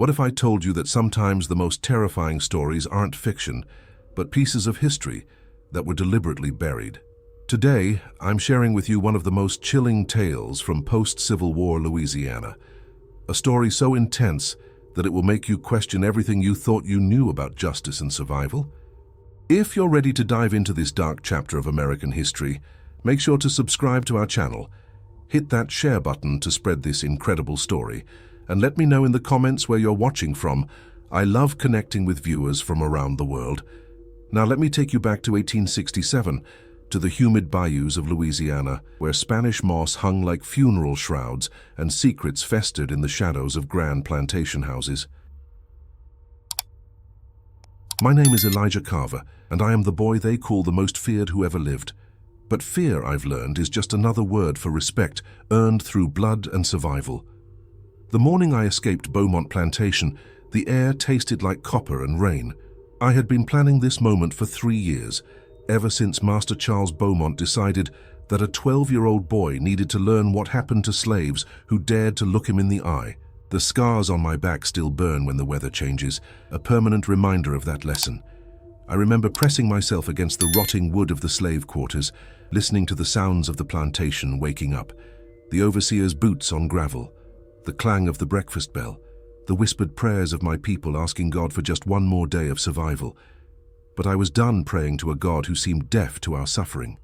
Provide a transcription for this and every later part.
What if I told you that sometimes the most terrifying stories aren't fiction, but pieces of history that were deliberately buried? Today, I'm sharing with you one of the most chilling tales from post-Civil War Louisiana. A story so intense that it will make you question everything you thought you knew about justice and survival. If you're ready to dive into this dark chapter of American history, make sure to subscribe to our channel. Hit that share button to spread this incredible story, and let me know in the comments where you're watching from. I love connecting with viewers from around the world. Now let me take you back to 1867, to the humid bayous of Louisiana, where Spanish moss hung like funeral shrouds and secrets festered in the shadows of grand plantation houses. My name is Elijah Carver, and I am the boy they call the most feared who ever lived. But fear, I've learned, is just another word for respect earned through blood and survival. The morning I escaped Beaumont plantation, the air tasted like copper and rain. I had been planning this moment for 3 years, ever since Master Charles Beaumont decided that a 12-year-old boy needed to learn what happened to slaves who dared to look him in the eye. The scars on my back still burn when the weather changes, a permanent reminder of that lesson. I remember pressing myself against the rotting wood of the slave quarters, listening to the sounds of the plantation waking up, the overseer's boots on gravel, the clang of the breakfast bell, the whispered prayers of my people asking God for just one more day of survival. But I was done praying to a God who seemed deaf to our suffering.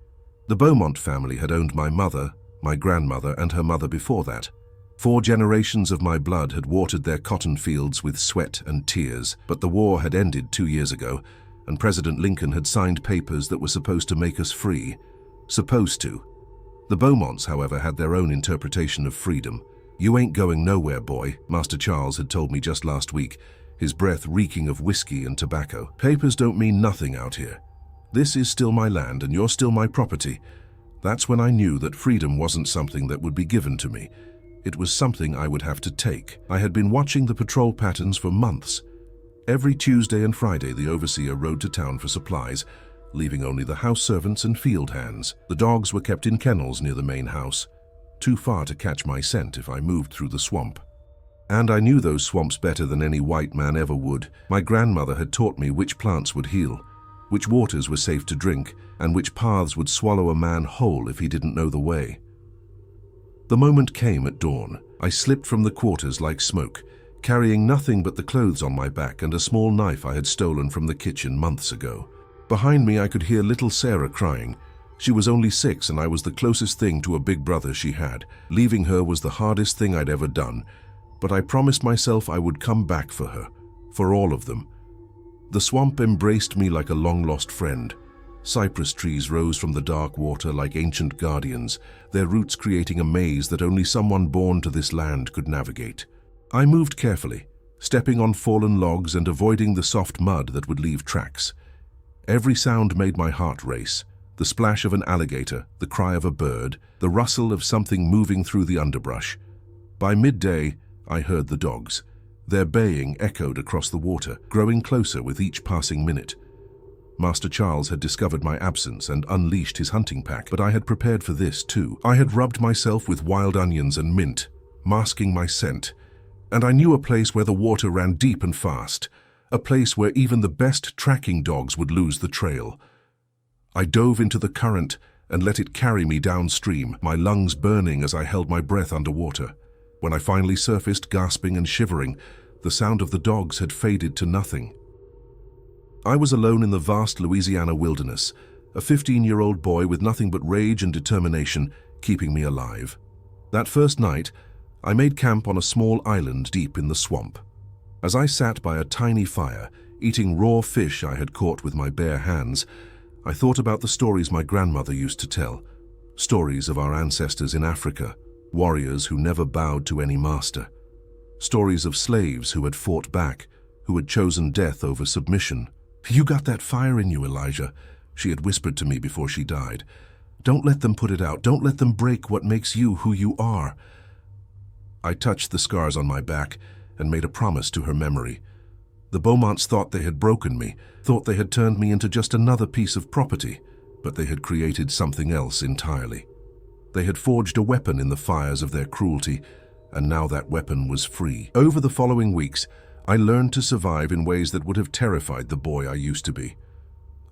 The Beaumont family had owned my mother, my grandmother, and her mother before that. 4 generations of my blood had watered their cotton fields with sweat and tears, but the war had ended 2 years ago, and President Lincoln had signed papers that were supposed to make us free. Supposed to. The Beaumonts, however, had their own interpretation of freedom. "You ain't going nowhere, boy," Master Charles had told me just last week, his breath reeking of whiskey and tobacco. "Papers don't mean nothing out here. This is still my land and you're still my property." That's when I knew that freedom wasn't something that would be given to me. It was something I would have to take. I had been watching the patrol patterns for months. Every Tuesday and Friday, the overseer rode to town for supplies, leaving only the house servants and field hands. The dogs were kept in kennels near the main house, too far to catch my scent if I moved through the swamp. And I knew those swamps better than any white man ever would. My grandmother had taught me which plants would heal, which waters were safe to drink, and which paths would swallow a man whole if he didn't know the way. The moment came at dawn. I slipped from the quarters like smoke, carrying nothing but the clothes on my back and a small knife I had stolen from the kitchen months ago. Behind me I could hear little Sarah crying. She was only 6 and I was the closest thing to a big brother she had. Leaving her was the hardest thing I'd ever done, but I promised myself I would come back for her, for all of them. The swamp embraced me like a long-lost friend. Cypress trees rose from the dark water like ancient guardians, their roots creating a maze that only someone born to this land could navigate. I moved carefully, stepping on fallen logs and avoiding the soft mud that would leave tracks. Every sound made my heart race. The splash of an alligator, the cry of a bird, the rustle of something moving through the underbrush. By midday, I heard the dogs. Their baying echoed across the water, growing closer with each passing minute. Master Charles had discovered my absence and unleashed his hunting pack, but I had prepared for this too. I had rubbed myself with wild onions and mint, masking my scent. And I knew a place where the water ran deep and fast, a place where even the best tracking dogs would lose the trail. I dove into the current and let it carry me downstream, my lungs burning as I held my breath underwater. When I finally surfaced, gasping and shivering, the sound of the dogs had faded to nothing. I was alone in the vast Louisiana wilderness, a 15-year-old boy with nothing but rage and determination keeping me alive. That first night, I made camp on a small island deep in the swamp. As I sat by a tiny fire, eating raw fish I had caught with my bare hands, I thought about the stories my grandmother used to tell, stories of our ancestors in Africa, warriors who never bowed to any master, stories of slaves who had fought back, who had chosen death over submission. "You got that fire in you, Elijah," she had whispered to me before she died. "Don't let them put it out. Don't let them break what makes you who you are." I touched the scars on my back and made a promise to her memory. The Beaumonts thought they had broken me, thought they had turned me into just another piece of property, but they had created something else entirely. They had forged a weapon in the fires of their cruelty, and now that weapon was free. Over the following weeks, I learned to survive in ways that would have terrified the boy I used to be.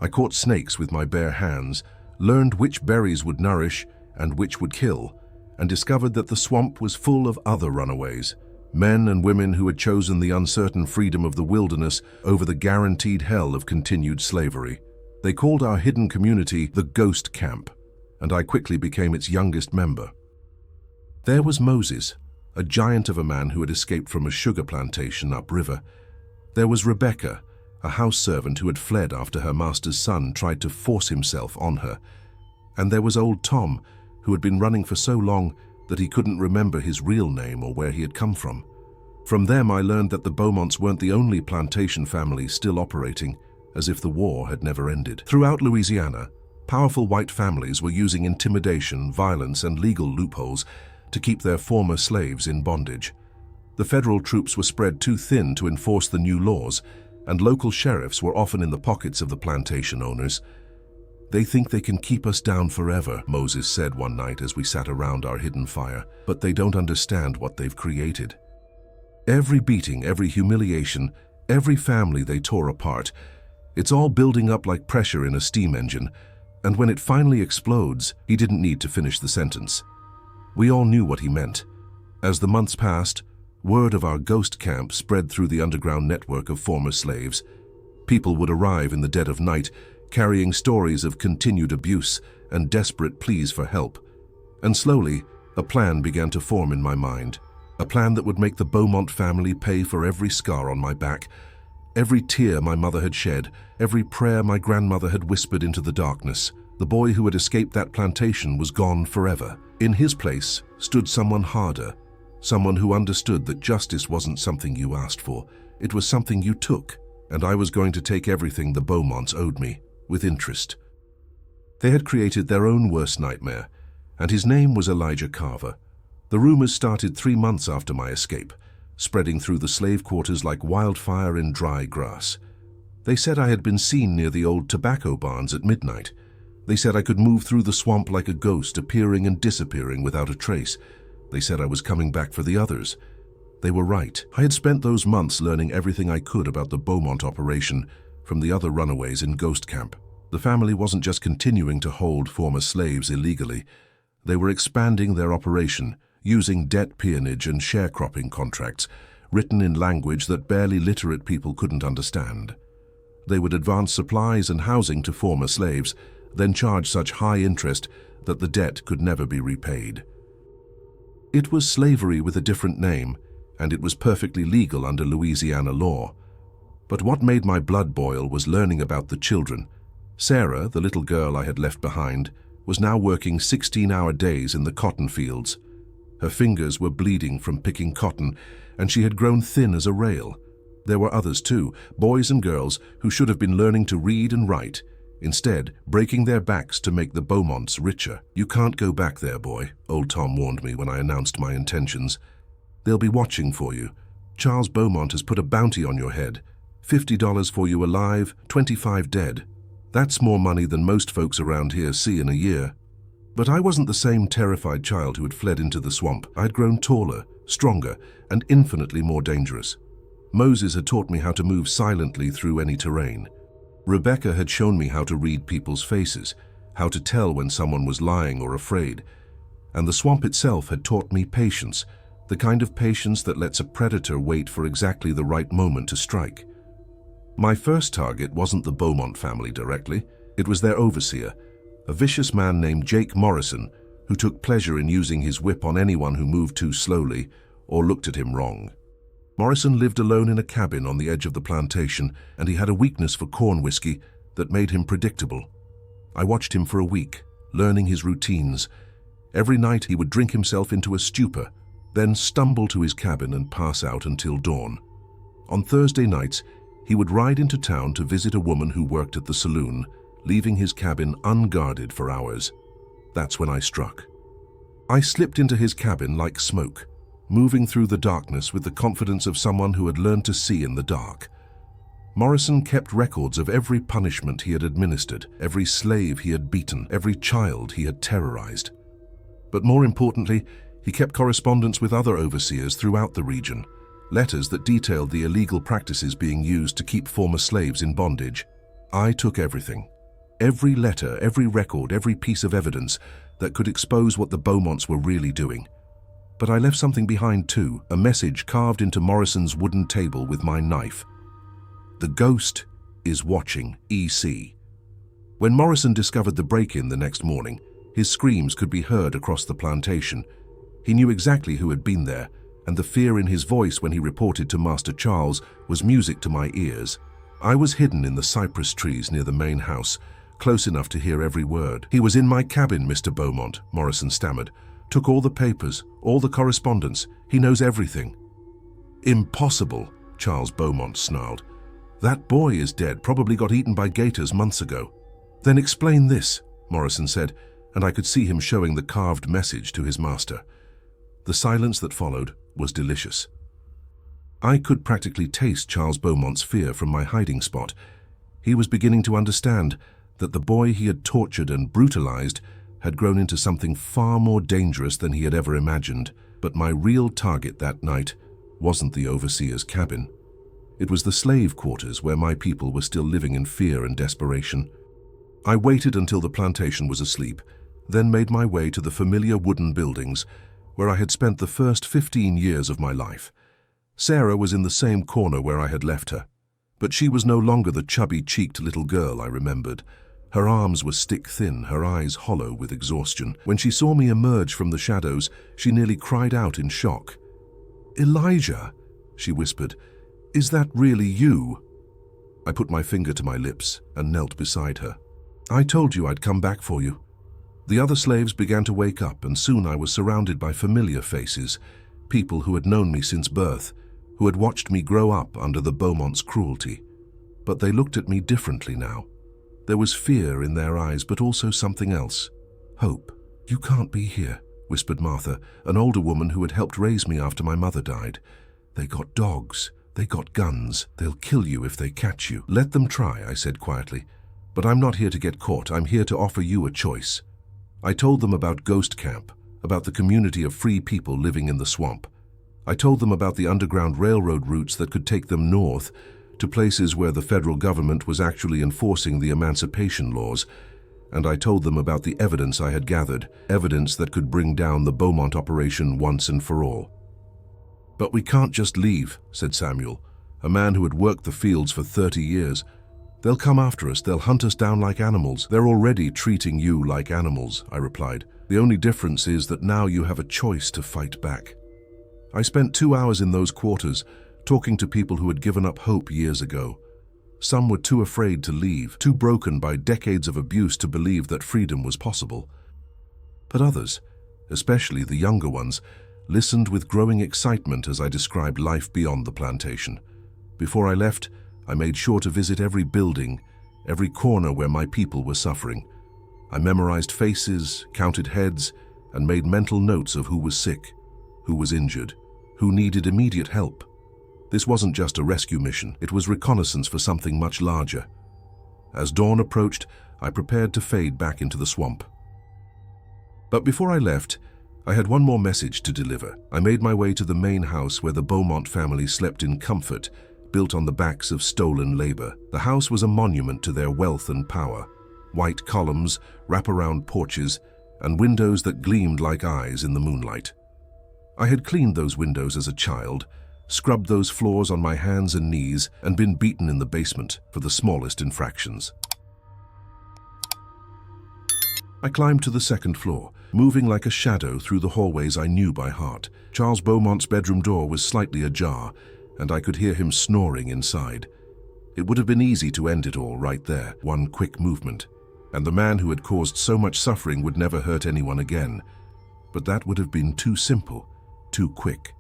I caught snakes with my bare hands, learned which berries would nourish and which would kill, and discovered that the swamp was full of other runaways, men and women who had chosen the uncertain freedom of the wilderness over the guaranteed hell of continued slavery. They called our hidden community the Ghost Camp, and I quickly became its youngest member. There was Moses, a giant of a man who had escaped from a sugar plantation upriver. There was Rebecca, a house servant who had fled after her master's son tried to force himself on her. And there was old Tom, who had been running for so long that he couldn't remember his real name or where he had come from. From them I learned that the Beaumonts weren't the only plantation family still operating, as if the war had never ended. Throughout Louisiana, powerful white families were using intimidation, violence, and legal loopholes to keep their former slaves in bondage. The federal troops were spread too thin to enforce the new laws, and local sheriffs were often in the pockets of the plantation owners. "They think they can keep us down forever," Moses said one night as we sat around our hidden fire, "but they don't understand what they've created. Every beating, every humiliation, every family they tore apart, it's all building up like pressure in a steam engine, and when it finally explodes," he didn't need to finish the sentence. We all knew what he meant. As the months passed, word of our ghost camp spread through the underground network of former slaves. People would arrive in the dead of night, carrying stories of continued abuse and desperate pleas for help. And slowly, a plan began to form in my mind. A plan that would make the Beaumont family pay for every scar on my back, every tear my mother had shed, every prayer my grandmother had whispered into the darkness. The boy who had escaped that plantation was gone forever. In his place stood someone harder, someone who understood that justice wasn't something you asked for, it was something you took, and I was going to take everything the Beaumonts owed me, with interest. They had created their own worst nightmare, and his name was Elijah Carver. The rumors started 3 months after my escape, spreading through the slave quarters like wildfire in dry grass. They said I had been seen near the old tobacco barns at midnight. They said I could move through the swamp like a ghost, appearing and disappearing without a trace. They said I was coming back for the others. They were right. I had spent those months learning everything I could about the Beaumont operation from the other runaways in Ghost Camp. The family wasn't just continuing to hold former slaves illegally. They were expanding their operation, using debt peonage and sharecropping contracts, written in language that barely literate people couldn't understand. They would advance supplies and housing to former slaves, then charge such high interest that the debt could never be repaid. It was slavery with a different name, and it was perfectly legal under Louisiana law. But what made my blood boil was learning about the children. Sarah, the little girl I had left behind, was now working 16-hour days in the cotton fields. Her fingers were bleeding from picking cotton, and she had grown thin as a rail. There were others too, boys and girls, who should have been learning to read and write, instead breaking their backs to make the Beaumonts richer. "You can't go back there, boy," old Tom warned me when I announced my intentions. "They'll be watching for you. Charles Beaumont has put a bounty on your head. $50 for you alive, 25 dead. That's more money than most folks around here see in a year." But I wasn't the same terrified child who had fled into the swamp. I had grown taller, stronger, and infinitely more dangerous. Moses had taught me how to move silently through any terrain. Rebecca had shown me how to read people's faces, how to tell when someone was lying or afraid. And the swamp itself had taught me patience, the kind of patience that lets a predator wait for exactly the right moment to strike. My first target wasn't the Beaumont family directly. It was their overseer, a vicious man named Jake Morrison, who took pleasure in using his whip on anyone who moved too slowly or looked at him wrong. Morrison lived alone in a cabin on the edge of the plantation, and he had a weakness for corn whiskey that made him predictable. I watched him for a week, learning his routines. Every night he would drink himself into a stupor, then stumble to his cabin and pass out until dawn. On Thursday nights, he would ride into town to visit a woman who worked at the saloon, leaving his cabin unguarded for hours. That's when I struck. I slipped into his cabin like smoke, moving through the darkness with the confidence of someone who had learned to see in the dark. Morrison kept records of every punishment he had administered, every slave he had beaten, every child he had terrorized. But more importantly, he kept correspondence with other overseers throughout the region, letters that detailed the illegal practices being used to keep former slaves in bondage. I took everything. Every letter, every record, every piece of evidence that could expose what the Beaumonts were really doing. But I left something behind too, a message carved into Morrison's wooden table with my knife. The ghost is watching, EC. When Morrison discovered the break-in the next morning, his screams could be heard across the plantation. He knew exactly who had been there, and the fear in his voice when he reported to Master Charles was music to my ears. I was hidden in the cypress trees near the main house, close enough to hear every word. "He was in my cabin, Mr. Beaumont," Morrison stammered. "Took all the papers, all the correspondence. He knows everything." "Impossible," Charles Beaumont snarled. "That boy is dead, probably got eaten by gators months ago." "Then explain this," Morrison said, and I could see him showing the carved message to his master. The silence that followed was delicious. I could practically taste Charles Beaumont's fear from my hiding spot. He was beginning to understand that the boy he had tortured and brutalized had grown into something far more dangerous than he had ever imagined. But my real target that night wasn't the overseer's cabin. It was the slave quarters where my people were still living in fear and desperation. I waited until the plantation was asleep, then made my way to the familiar wooden buildings where I had spent the first 15 years of my life. Sarah was in the same corner where I had left her, but she was no longer the chubby-cheeked little girl I remembered. Her arms were stick-thin, her eyes hollow with exhaustion. When she saw me emerge from the shadows, she nearly cried out in shock. "Elijah," she whispered, "is that really you?" I put my finger to my lips and knelt beside her. "I told you I'd come back for you." The other slaves began to wake up, and soon I was surrounded by familiar faces, people who had known me since birth, who had watched me grow up under the Beaumonts' cruelty. But they looked at me differently now. There was fear in their eyes, but also something else. Hope. "You can't be here," whispered Martha, an older woman who had helped raise me after my mother died. "They got dogs. They got guns. They'll kill you if they catch you." "Let them try," I said quietly. "But I'm not here to get caught. I'm here to offer you a choice." I told them about Ghost Camp, about the community of free people living in the swamp. I told them about the underground railroad routes that could take them north to places where the federal government was actually enforcing the emancipation laws, and I told them about the evidence I had gathered, evidence that could bring down the Beaumont operation once and for all. "But we can't just leave," said Samuel, a man who had worked the fields for 30 years. "They'll come after us, they'll hunt us down like animals." "They're already treating you like animals," I replied. "The only difference is that now you have a choice to fight back." I spent 2 hours in those quarters, talking to people who had given up hope years ago. Some were too afraid to leave, too broken by decades of abuse to believe that freedom was possible. But others, especially the younger ones, listened with growing excitement as I described life beyond the plantation. Before I left, I made sure to visit every building, every corner where my people were suffering. I memorized faces, counted heads, and made mental notes of who was sick, who was injured, who needed immediate help. This wasn't just a rescue mission, it was reconnaissance for something much larger. As dawn approached, I prepared to fade back into the swamp. But before I left, I had one more message to deliver. I made my way to the main house where the Beaumont family slept in comfort, built on the backs of stolen labor. The house was a monument to their wealth and power. White columns, wraparound porches, and windows that gleamed like eyes in the moonlight. I had cleaned those windows as a child, scrubbed those floors on my hands and knees, and been beaten in the basement for the smallest infractions. I climbed to the second floor, moving like a shadow through the hallways I knew by heart. Charles Beaumont's bedroom door was slightly ajar, and I could hear him snoring inside. It would have been easy to end it all right there, one quick movement, and the man who had caused so much suffering would never hurt anyone again. But that would have been too simple, too quick.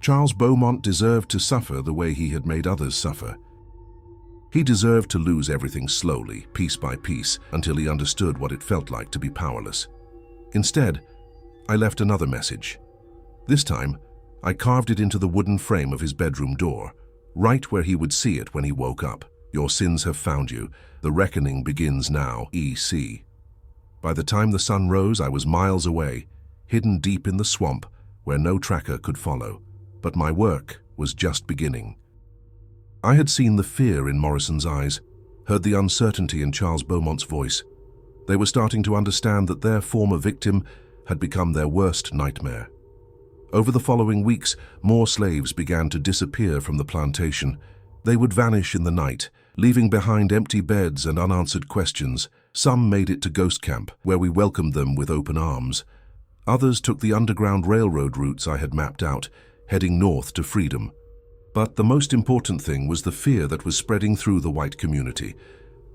Charles Beaumont deserved to suffer the way he had made others suffer. He deserved to lose everything slowly, piece by piece, until he understood what it felt like to be powerless. Instead, I left another message. This time, I carved it into the wooden frame of his bedroom door, right where he would see it when he woke up. "Your sins have found you. The reckoning begins now, EC." By the time the sun rose, I was miles away, hidden deep in the swamp where no tracker could follow. But my work was just beginning. I had seen the fear in Morrison's eyes, heard the uncertainty in Charles Beaumont's voice. They were starting to understand that their former victim had become their worst nightmare. Over the following weeks, more slaves began to disappear from the plantation. They would vanish in the night, leaving behind empty beds and unanswered questions. Some made it to Ghost Camp, where we welcomed them with open arms. Others took the underground railroad routes I had mapped out, heading north to freedom. But the most important thing was the fear that was spreading through the white community.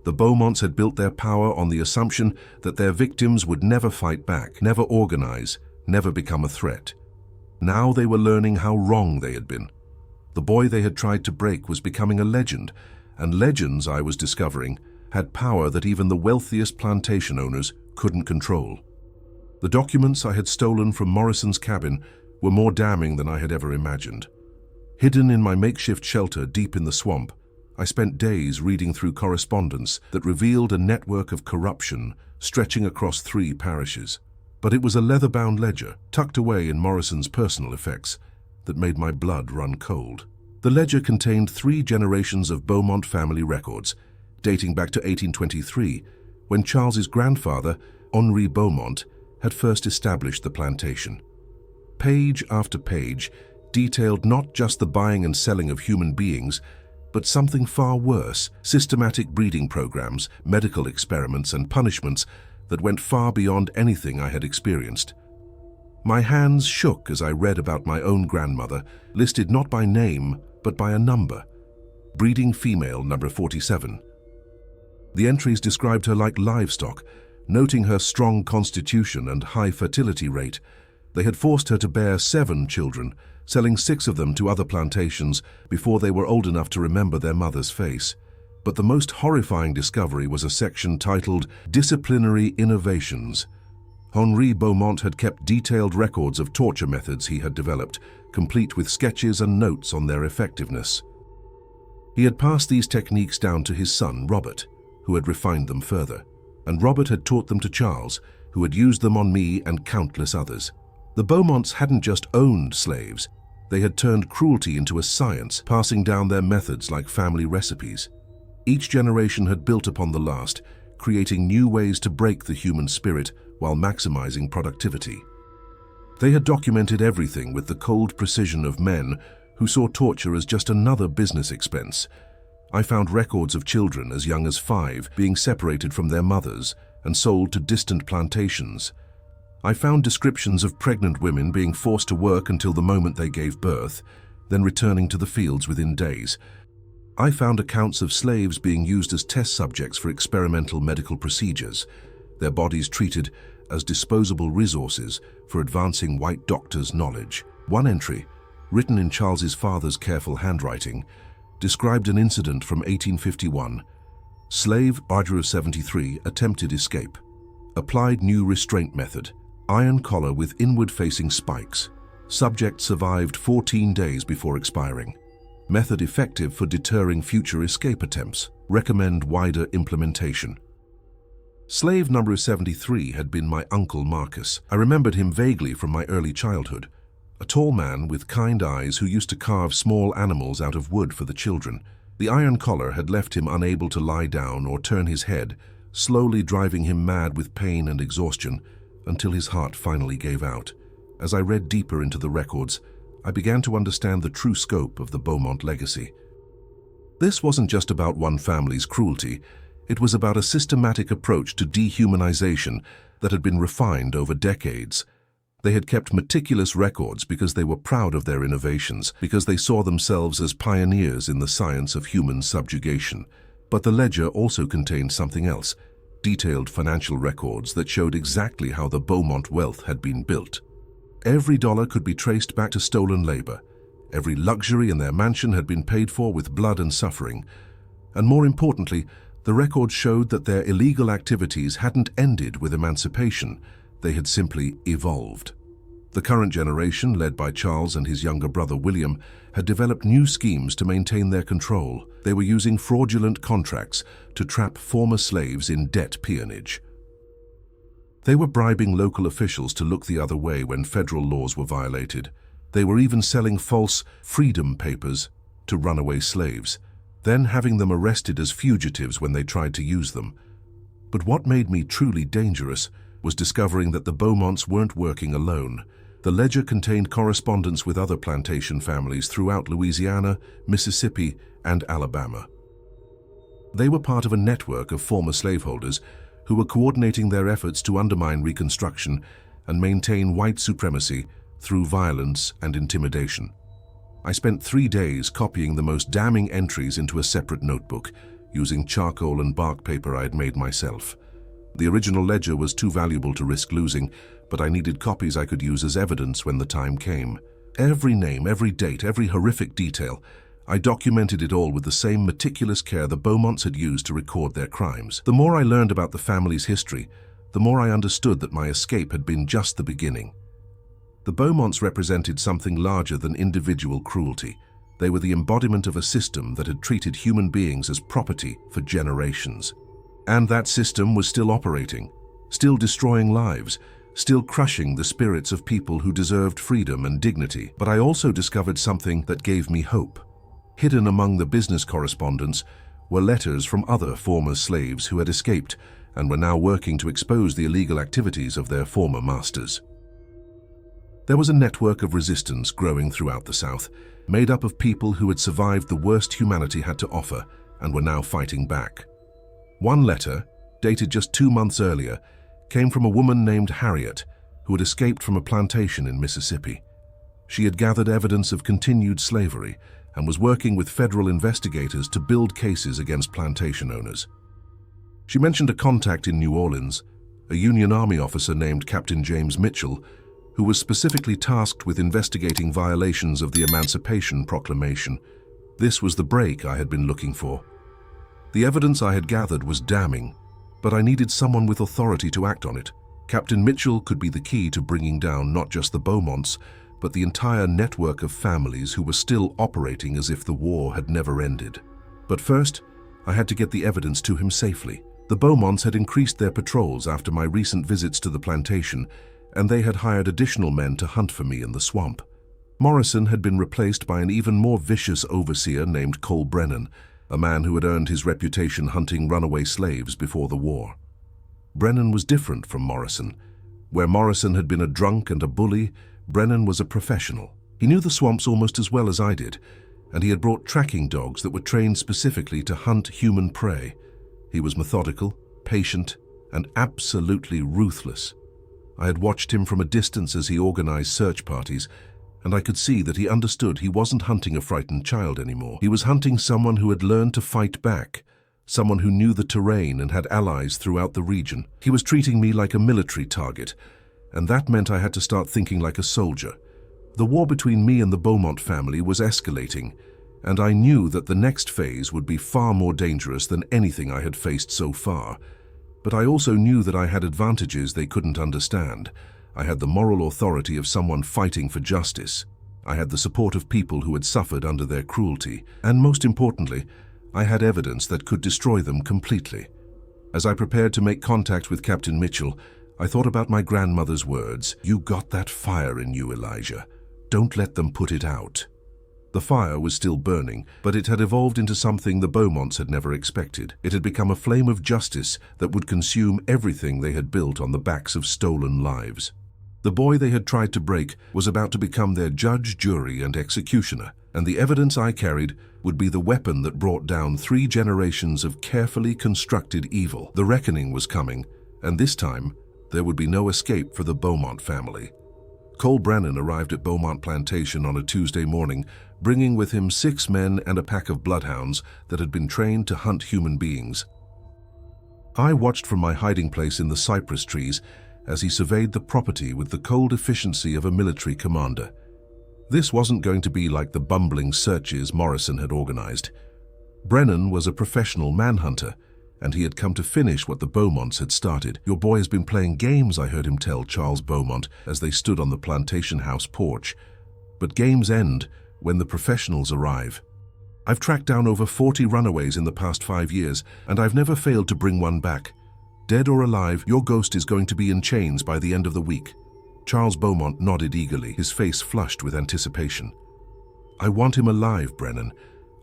The Beaumonts had built their power on the assumption that their victims would never fight back, never organize, never become a threat. Now they were learning how wrong they had been. The boy they had tried to break was becoming a legend, and legends, I was discovering, had power that even the wealthiest plantation owners couldn't control. The documents I had stolen from Morrison's cabin were more damning than I had ever imagined. Hidden in my makeshift shelter deep in the swamp, I spent days reading through correspondence that revealed a network of corruption stretching across 3 parishes. But it was a leather-bound ledger, tucked away in Morrison's personal effects, that made my blood run cold. The ledger contained 3 generations of Beaumont family records, dating back to 1823, when Charles's grandfather, Henri Beaumont, had first established the plantation. Page after page detailed not just the buying and selling of human beings, but something far worse: systematic breeding programs, medical experiments, and punishments that went far beyond anything I had experienced. My hands shook as I read about my own grandmother, listed not by name, but by a number. Breeding female number 47. The entries described her like livestock, noting her strong constitution and high fertility rate. They had forced her to bear 7 children, selling 6 of them to other plantations before they were old enough to remember their mother's face. But the most horrifying discovery was a section titled Disciplinary Innovations. Henri Beaumont had kept detailed records of torture methods he had developed, complete with sketches and notes on their effectiveness. He had passed these techniques down to his son, Robert, who had refined them further. And Robert had taught them to Charles, who had used them on me and countless others. The Beaumonts hadn't just owned slaves. They had turned cruelty into a science, passing down their methods like family recipes. Each generation had built upon the last, creating new ways to break the human spirit while maximizing productivity. They had documented everything with the cold precision of men who saw torture as just another business expense. I found records of children as young as 5 being separated from their mothers and sold to distant plantations. I found descriptions of pregnant women being forced to work until the moment they gave birth, then returning to the fields within days. I found accounts of slaves being used as test subjects for experimental medical procedures, their bodies treated as disposable resources for advancing white doctors' knowledge. One entry, written in Charles's father's careful handwriting, described an incident from 1851. Slave Archer 73 attempted escape. Applied new restraint method. Iron collar with inward-facing spikes. Subject survived 14 days before expiring. Method effective for deterring future escape attempts. Recommend wider implementation. Slave number 73 had been my uncle Marcus. I remembered him vaguely from my early childhood. A tall man with kind eyes who used to carve small animals out of wood for the children. The iron collar had left him unable to lie down or turn his head, slowly driving him mad with pain and exhaustion, until his heart finally gave out. As I read deeper into the records, I began to understand the true scope of the Beaumont legacy. This wasn't just about one family's cruelty. It was about a systematic approach to dehumanization that had been refined over decades. They had kept meticulous records because they were proud of their innovations, because they saw themselves as pioneers in the science of human subjugation. But the ledger also contained something else, detailed financial records that showed exactly how the Beaumont wealth had been built. Every dollar could be traced back to stolen labor. Every luxury in their mansion had been paid for with blood and suffering. And more importantly, the records showed that their illegal activities hadn't ended with emancipation. They had simply evolved. The current generation, led by Charles and his younger brother William, had developed new schemes to maintain their control. They were using fraudulent contracts to trap former slaves in debt peonage. They were bribing local officials to look the other way when federal laws were violated. They were even selling false freedom papers to runaway slaves, then having them arrested as fugitives when they tried to use them. But what made me truly dangerous was discovering that the Beaumonts weren't working alone. The ledger contained correspondence with other plantation families throughout Louisiana, Mississippi, and Alabama. They were part of a network of former slaveholders who were coordinating their efforts to undermine Reconstruction and maintain white supremacy through violence and intimidation. I spent 3 days copying the most damning entries into a separate notebook, using charcoal and bark paper I had made myself. The original ledger was too valuable to risk losing, but I needed copies I could use as evidence when the time came. Every name, every date, every horrific detail, I documented it all with the same meticulous care the Beaumonts had used to record their crimes. The more I learned about the family's history, the more I understood that my escape had been just the beginning. The Beaumonts represented something larger than individual cruelty. They were the embodiment of a system that had treated human beings as property for generations. And that system was still operating, still destroying lives, still crushing the spirits of people who deserved freedom and dignity. But I also discovered something that gave me hope. Hidden among the business correspondence were letters from other former slaves who had escaped and were now working to expose the illegal activities of their former masters. There was a network of resistance growing throughout the South, made up of people who had survived the worst humanity had to offer and were now fighting back. One letter, dated just 2 months earlier, came from a woman named Harriet, who had escaped from a plantation in Mississippi. She had gathered evidence of continued slavery and was working with federal investigators to build cases against plantation owners. She mentioned a contact in New Orleans, a Union Army officer named Captain James Mitchell, who was specifically tasked with investigating violations of the Emancipation Proclamation. This was the break I had been looking for. The evidence I had gathered was damning, but I needed someone with authority to act on it. Captain Mitchell could be the key to bringing down not just the Beaumonts, but the entire network of families who were still operating as if the war had never ended. But first, I had to get the evidence to him safely. The Beaumonts had increased their patrols after my recent visits to the plantation, and they had hired additional men to hunt for me in the swamp. Morrison had been replaced by an even more vicious overseer named Cole Brennan, a man who had earned his reputation hunting runaway slaves before the war. Brennan was different from Morrison. Where Morrison had been a drunk and a bully, Brennan was a professional. He knew the swamps almost as well as I did, and he had brought tracking dogs that were trained specifically to hunt human prey. He was methodical, patient, and absolutely ruthless. I had watched him from a distance as he organized search parties, and I could see that he understood he wasn't hunting a frightened child anymore. He was hunting someone who had learned to fight back, someone who knew the terrain and had allies throughout the region. He was treating me like a military target, and that meant I had to start thinking like a soldier. The war between me and the Beaumont family was escalating, and I knew that the next phase would be far more dangerous than anything I had faced so far. But I also knew that I had advantages they couldn't understand. I had the moral authority of someone fighting for justice. I had the support of people who had suffered under their cruelty. And most importantly, I had evidence that could destroy them completely. As I prepared to make contact with Captain Mitchell, I thought about my grandmother's words, "You got that fire in you, Elijah. Don't let them put it out." The fire was still burning, but it had evolved into something the Beaumonts had never expected. It had become a flame of justice that would consume everything they had built on the backs of stolen lives. The boy they had tried to break was about to become their judge, jury, and executioner, and the evidence I carried would be the weapon that brought down 3 generations of carefully constructed evil. The reckoning was coming, and this time, there would be no escape for the Beaumont family. Cole Brennan arrived at Beaumont Plantation on a Tuesday morning, bringing with him 6 men and a pack of bloodhounds that had been trained to hunt human beings. I watched from my hiding place in the cypress trees as he surveyed the property with the cold efficiency of a military commander. This wasn't going to be like the bumbling searches Morrison had organized. Brennan was a professional manhunter, and he had come to finish what the Beaumonts had started. "Your boy has been playing games," I heard him tell Charles Beaumont as they stood on the plantation house porch. "But games end when the professionals arrive. I've tracked down over 40 runaways in the past 5 years, and I've never failed to bring one back. Dead or alive, your ghost is going to be in chains by the end of the week. Charles Beaumont nodded eagerly, his face flushed with anticipation. "I want him alive, Brennan.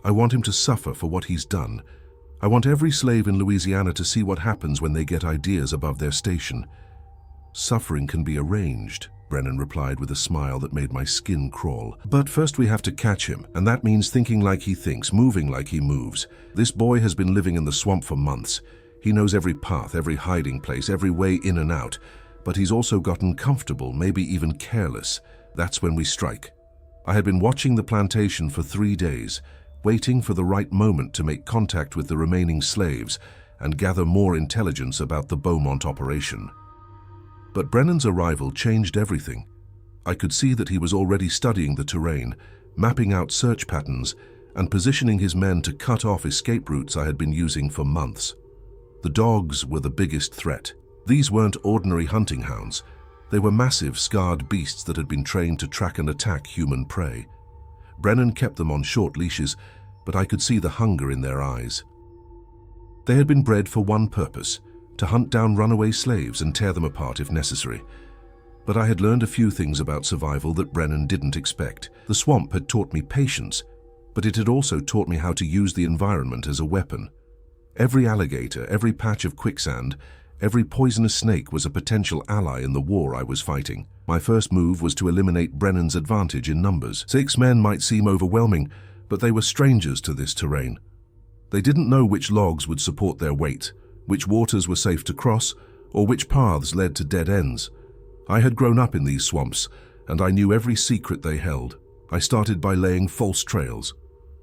I want him to suffer for what he's done. I want every slave in Louisiana to see what happens when they get ideas above their station." "Suffering can be arranged," Brennan replied with a smile that made my skin crawl. "But first we have to catch him, and that means thinking like he thinks, moving like he moves. This boy has been living in the swamp for months. He knows every path, every hiding place, every way in and out. But he's also gotten comfortable, maybe even careless. That's when we strike." I had been watching the plantation for 3 days, waiting for the right moment to make contact with the remaining slaves and gather more intelligence about the Beaumont operation. But Brennan's arrival changed everything. I could see that he was already studying the terrain, mapping out search patterns, and positioning his men to cut off escape routes I had been using for months. The dogs were the biggest threat. These weren't ordinary hunting hounds. They were massive, scarred beasts that had been trained to track and attack human prey. Brennan kept them on short leashes, but I could see the hunger in their eyes. They had been bred for one purpose: to hunt down runaway slaves and tear them apart if necessary. But I had learned a few things about survival that Brennan didn't expect. The swamp had taught me patience, but it had also taught me how to use the environment as a weapon. Every alligator, every patch of quicksand, every poisonous snake was a potential ally in the war I was fighting. My first move was to eliminate Brennan's advantage in numbers. 6 men might seem overwhelming, but they were strangers to this terrain. They didn't know which logs would support their weight, which waters were safe to cross, or which paths led to dead ends. I had grown up in these swamps, and I knew every secret they held. I started by laying false trails.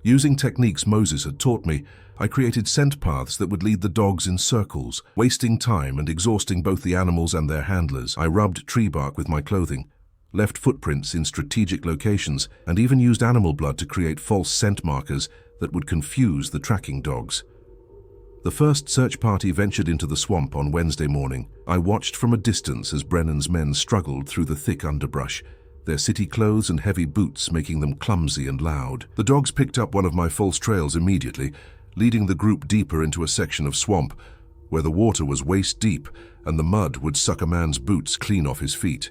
Using techniques Moses had taught me, I created scent paths that would lead the dogs in circles, wasting time and exhausting both the animals and their handlers. I rubbed tree bark with my clothing, left footprints in strategic locations, and even used animal blood to create false scent markers that would confuse the tracking dogs. The first search party ventured into the swamp on Wednesday morning. I watched from a distance as Brennan's men struggled through the thick underbrush, their city clothes and heavy boots making them clumsy and loud. The dogs picked up one of my false trails immediately, leading the group deeper into a section of swamp where the water was waist deep and the mud would suck a man's boots clean off his feet.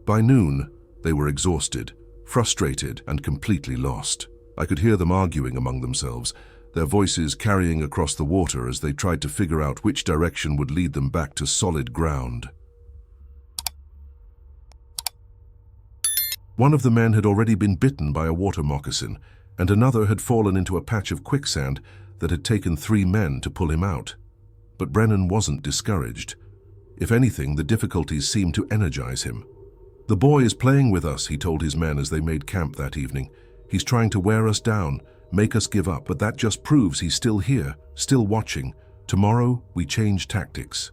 By noon, they were exhausted, frustrated, and completely lost. I could hear them arguing among themselves, their voices carrying across the water as they tried to figure out which direction would lead them back to solid ground. One of the men had already been bitten by a water moccasin, and another had fallen into a patch of quicksand that had taken 3 men to pull him out. But Brennan wasn't discouraged. If anything, the difficulties seemed to energize him. "The boy is playing with us," he told his men as they made camp that evening. "He's trying to wear us down, make us give up, but that just proves he's still here, still watching. Tomorrow, we change tactics."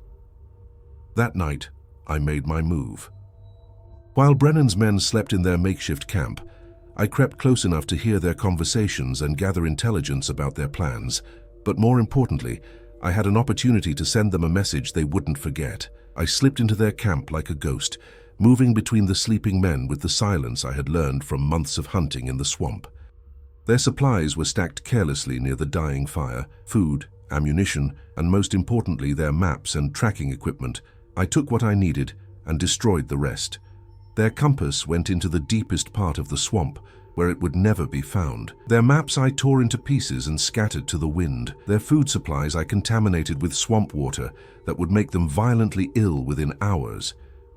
That night, I made my move. While Brennan's men slept in their makeshift camp, I crept close enough to hear their conversations and gather intelligence about their plans. But more importantly, I had an opportunity to send them a message they wouldn't forget. I slipped into their camp like a ghost, moving between the sleeping men with the silence I had learned from months of hunting in the swamp. Their supplies were stacked carelessly near the dying fire: food, ammunition, and most importantly, their maps and tracking equipment. I took what I needed and destroyed the rest. Their compass went into the deepest part of the swamp, where it would never be found. Their maps I tore into pieces and scattered to the wind. Their food supplies I contaminated with swamp water that would make them violently ill within hours.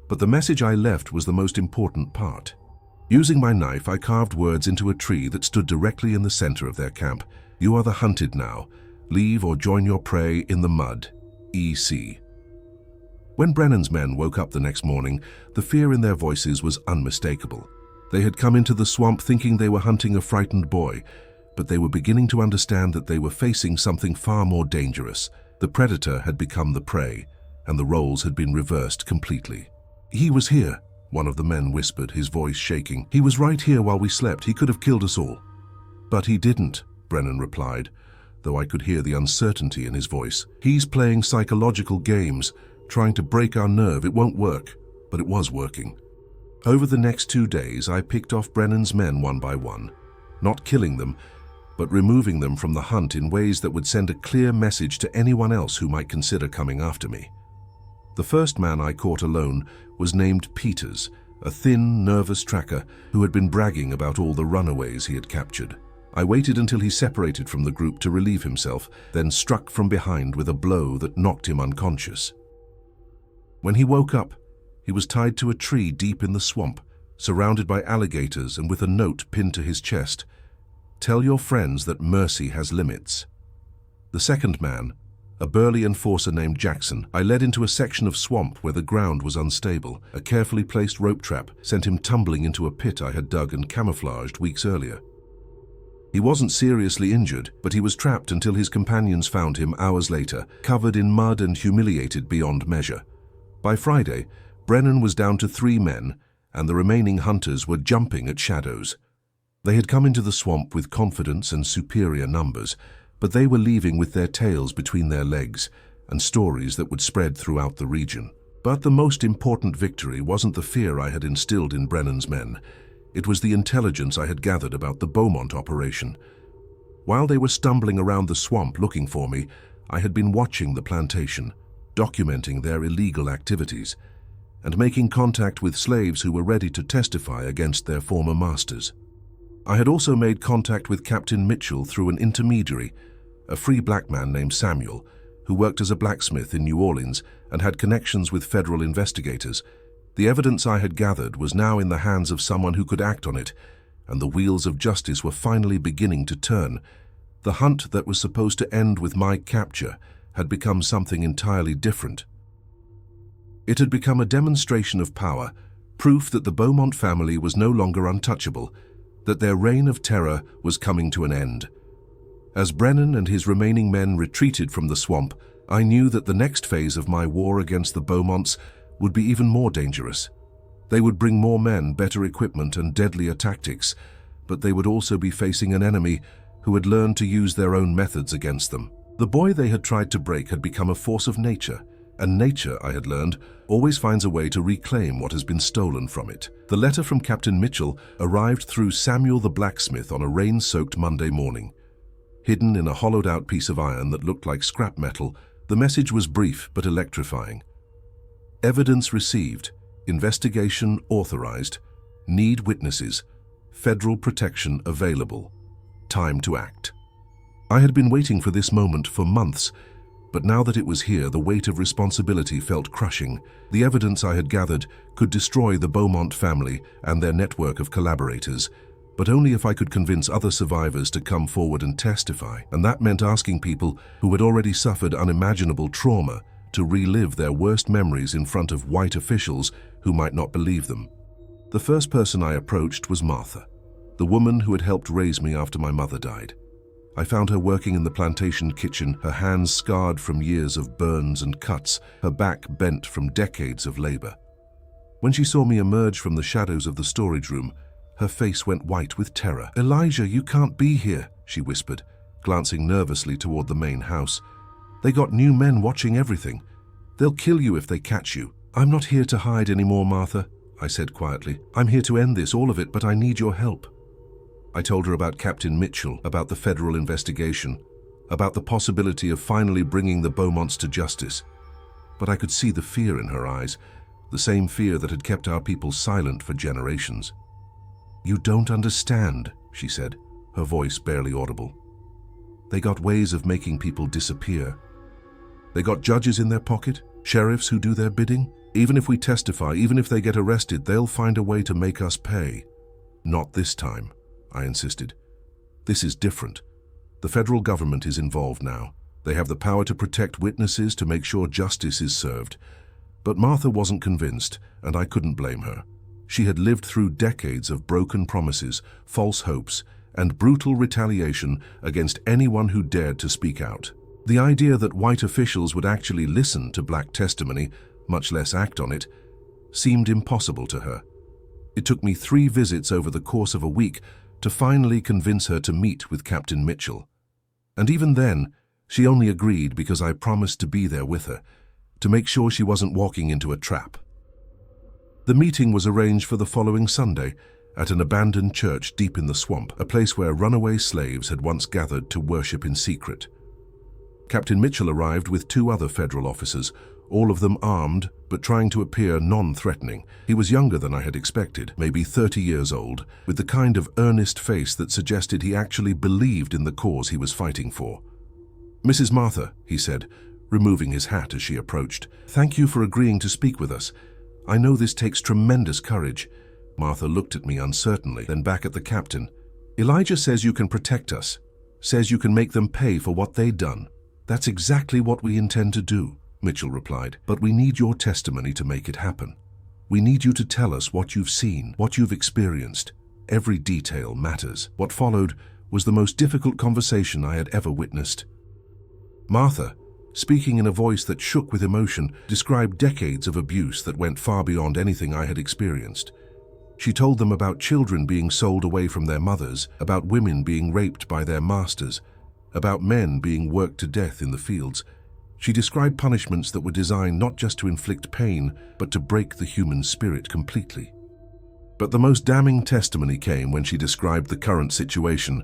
But the message I left was the most important part. Using my knife, I carved words into a tree that stood directly in the center of their camp. "You are the hunted now. Leave or join your prey in the mud. E.C." When Brennan's men woke up the next morning, the fear in their voices was unmistakable. They had come into the swamp thinking they were hunting a frightened boy, but they were beginning to understand that they were facing something far more dangerous. The predator had become the prey, and the roles had been reversed completely. "He was here," one of the men whispered, his voice shaking. "He was right here while we slept. He could have killed us all." "But he didn't," Brennan replied, though I could hear the uncertainty in his voice. "He's playing psychological games, trying to break our nerve. It won't work." But it was working. Over the next 2 days, I picked off Brennan's men one by one, not killing them, but removing them from the hunt in ways that would send a clear message to anyone else who might consider coming after me. The first man I caught alone was named Peters, a thin, nervous tracker who had been bragging about all the runaways he had captured. I waited until he separated from the group to relieve himself, then struck from behind with a blow that knocked him unconscious. When he woke up, he was tied to a tree deep in the swamp, surrounded by alligators and with a note pinned to his chest. "Tell your friends that mercy has limits." The second man, a burly enforcer named Jackson, I led into a section of swamp where the ground was unstable. A carefully placed rope trap sent him tumbling into a pit I had dug and camouflaged weeks earlier. He wasn't seriously injured, but he was trapped until his companions found him hours later, covered in mud and humiliated beyond measure. By Friday, Brennan was down to 3 men, and the remaining hunters were jumping at shadows. They had come into the swamp with confidence and superior numbers, but they were leaving with their tails between their legs and stories that would spread throughout the region. But the most important victory wasn't the fear I had instilled in Brennan's men. It was the intelligence I had gathered about the Beaumont operation. While they were stumbling around the swamp looking for me, I had been watching the plantation, documenting their illegal activities, and making contact with slaves who were ready to testify against their former masters. I had also made contact with Captain Mitchell through an intermediary, a free black man named Samuel, who worked as a blacksmith in New Orleans and had connections with federal investigators. The evidence I had gathered was now in the hands of someone who could act on it, and the wheels of justice were finally beginning to turn. The hunt that was supposed to end with my capture had become something entirely different. It had become a demonstration of power, proof that the Beaumont family was no longer untouchable, that their reign of terror was coming to an end. As Brennan and his remaining men retreated from the swamp, I knew that the next phase of my war against the Beaumonts would be even more dangerous. They would bring more men, better equipment, and deadlier tactics, but they would also be facing an enemy who had learned to use their own methods against them. The boy they had tried to break had become a force of nature, and nature, I had learned, always finds a way to reclaim what has been stolen from it. The letter from Captain Mitchell arrived through Samuel the blacksmith on a rain-soaked Monday morning. Hidden in a hollowed-out piece of iron that looked like scrap metal, the message was brief but electrifying. Evidence received, investigation authorized, need witnesses, federal protection available, time to act. I had been waiting for this moment for months, but now that it was here, the weight of responsibility felt crushing. The evidence I had gathered could destroy the Beaumont family and their network of collaborators, but only if I could convince other survivors to come forward and testify, and that meant asking people who had already suffered unimaginable trauma to relive their worst memories in front of white officials who might not believe them. The first person I approached was Martha, the woman who had helped raise me after my mother died. I found her working in the plantation kitchen, her hands scarred from years of burns and cuts, her back bent from decades of labor. When she saw me emerge from the shadows of the storage room, her face went white with terror. "Elijah, you can't be here," she whispered, glancing nervously toward the main house. "They got new men watching everything. They'll kill you if they catch you." "I'm not here to hide anymore, Martha," I said quietly. "I'm here to end this, all of it, but I need your help." I told her about Captain Mitchell, about the federal investigation, about the possibility of finally bringing the Beaumonts to justice. But I could see the fear in her eyes, the same fear that had kept our people silent for generations. "You don't understand," she said, her voice barely audible. "They got ways of making people disappear. They got judges in their pocket, sheriffs who do their bidding. Even if we testify, even if they get arrested, they'll find a way to make us pay." "Not this time," I insisted. "This is different. The federal government is involved now. They have the power to protect witnesses, to make sure justice is served." But Martha wasn't convinced, and I couldn't blame her. She had lived through decades of broken promises, false hopes, and brutal retaliation against anyone who dared to speak out. The idea that white officials would actually listen to black testimony, much less act on it, seemed impossible to her. It took me 3 visits over the course of a week to finally convince her to meet with Captain Mitchell. And even then, she only agreed because I promised to be there with her, to make sure she wasn't walking into a trap. The meeting was arranged for the following Sunday at an abandoned church deep in the swamp, a place where runaway slaves had once gathered to worship in secret. Captain Mitchell arrived with 2 other federal officers, all of them armed, but trying to appear non-threatening. He was younger than I had expected, maybe 30 years old, with the kind of earnest face that suggested he actually believed in the cause he was fighting for. "Mrs. Martha," he said, removing his hat as she approached, "thank you for agreeing to speak with us. I know this takes tremendous courage." Martha looked at me uncertainly, then back at the captain. "Elijah says you can protect us, says you can make them pay for what they've done." "That's exactly what we intend to do," Mitchell replied, "but we need your testimony to make it happen. We need you to tell us what you've seen, what you've experienced. Every detail matters." What followed was the most difficult conversation I had ever witnessed. Martha, speaking in a voice that shook with emotion, described decades of abuse that went far beyond anything I had experienced. She told them about children being sold away from their mothers, about women being raped by their masters, about men being worked to death in the fields. She described punishments that were designed not just to inflict pain, but to break the human spirit completely. But the most damning testimony came when she described the current situation,